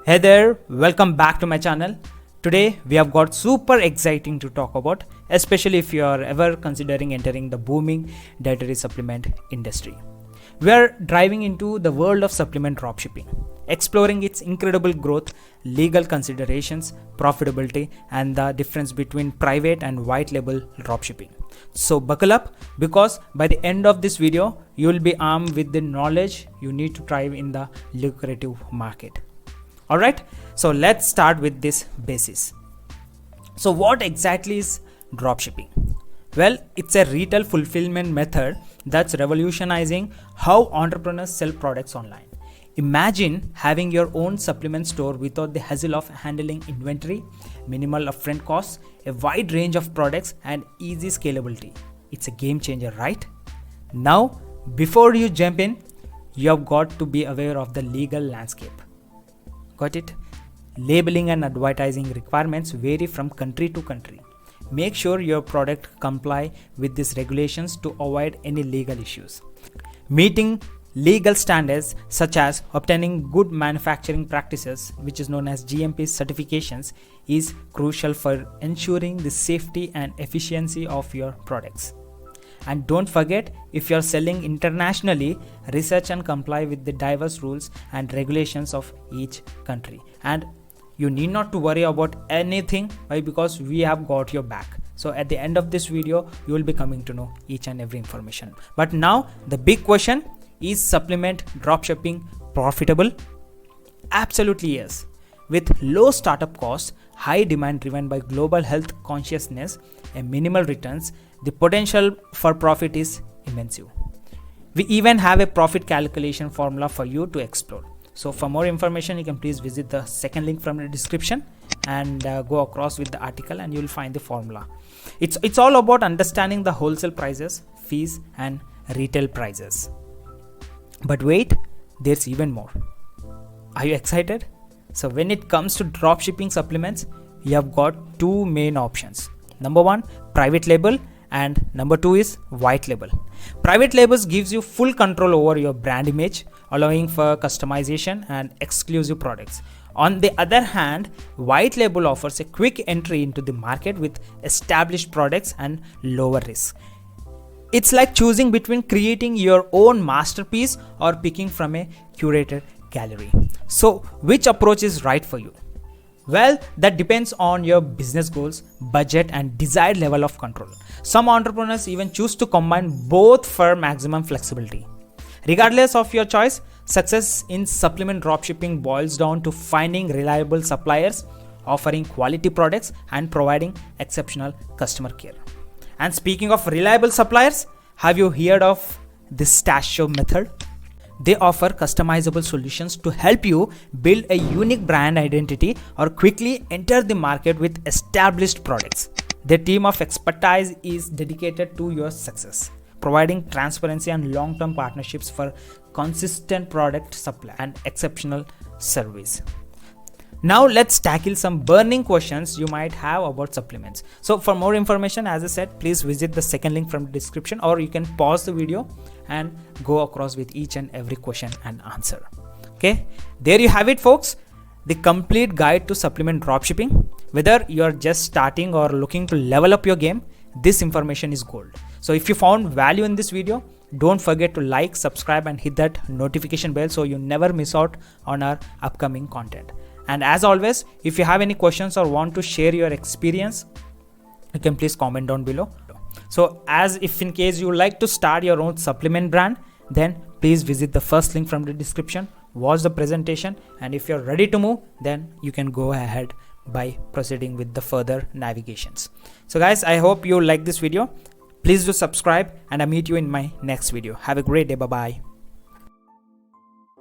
Hey there, welcome back to my channel. Today we have got super exciting to talk about, especially if you are ever considering entering the booming dietary supplement industry. We are driving into the world of supplement dropshipping, exploring its incredible growth, legal considerations, profitability, and the difference between private and white label dropshipping. So buckle up, because by the end of this video, you will be armed with the knowledge you need to thrive in the lucrative market. Alright, so let's start with this basis. So what exactly is dropshipping? Well, it's a retail fulfillment method that's revolutionizing how entrepreneurs sell products online. Imagine having your own supplement store without the hassle of handling inventory, minimal upfront costs, a wide range of products, and easy scalability. It's a game changer, right? Now, before you jump in, you have got to be aware of the legal landscape. Got it? Labeling and advertising requirements vary from country to country. Make sure your product comply with these regulations to avoid any legal issues. Meeting legal standards such as obtaining good manufacturing practices, which is known as GMP certifications, is crucial for ensuring the safety and efficiency of your products. And don't forget, if you're selling internationally, research and comply with the diverse rules and regulations of each country. And you need not to worry about anything, why? Because we have got your back. So at the end of this video, you will be coming to know each and every information. But now the big question, is supplement dropshipping profitable? Absolutely yes. With low startup costs, high demand driven by global health consciousness, and minimal returns, the potential for profit is immense. We even have a profit calculation formula for you to explore. So for more information, you can please visit the second link from the description and go across with the article, and you will find the formula. It's all about understanding the wholesale prices, fees, and retail prices. But wait, there's even more. Are you excited? So when it comes to dropshipping supplements, you have got two main options. Number one, private label, and number two is white label. Private labels gives you full control over your brand image, allowing for customization and exclusive products. On the other hand, white label offers a quick entry into the market with established products and lower risk. It's like choosing between creating your own masterpiece or picking from a curated gallery. So which approach is right for you? Well, that depends on your business goals, budget, and desired level of control. Some entrepreneurs even choose to combine both for maximum flexibility. Regardless of your choice, success in supplement dropshipping boils down to finding reliable suppliers, offering quality products, and providing exceptional customer care. And speaking of reliable suppliers, have you heard of the Stashow Method? They offer customizable solutions to help you build a unique brand identity or quickly enter the market with established products. Their team of expertise is dedicated to your success, providing transparency and long-term partnerships for consistent product supply and exceptional service. Now let's tackle some burning questions you might have about supplements. So for more information, as I said, please visit the second link from the description, or you can pause the video and go across with each and every question and answer. Okay, there you have it, folks. The complete guide to supplement dropshipping. Whether you're just starting or looking to level up your game, this information is gold. So if you found value in this video, don't forget to like, subscribe, and hit that notification bell so you never miss out on our upcoming content. And as always, if you have any questions or want to share your experience, you can please comment down below. So as if in case you like to start your own supplement brand, then please visit the first link from the description, watch the presentation, and if you're ready to move, then you can go ahead by proceeding with the further navigations. So guys, I hope you like this video. Please do subscribe, and I'll meet you in my next video. Have a great day. Bye-bye.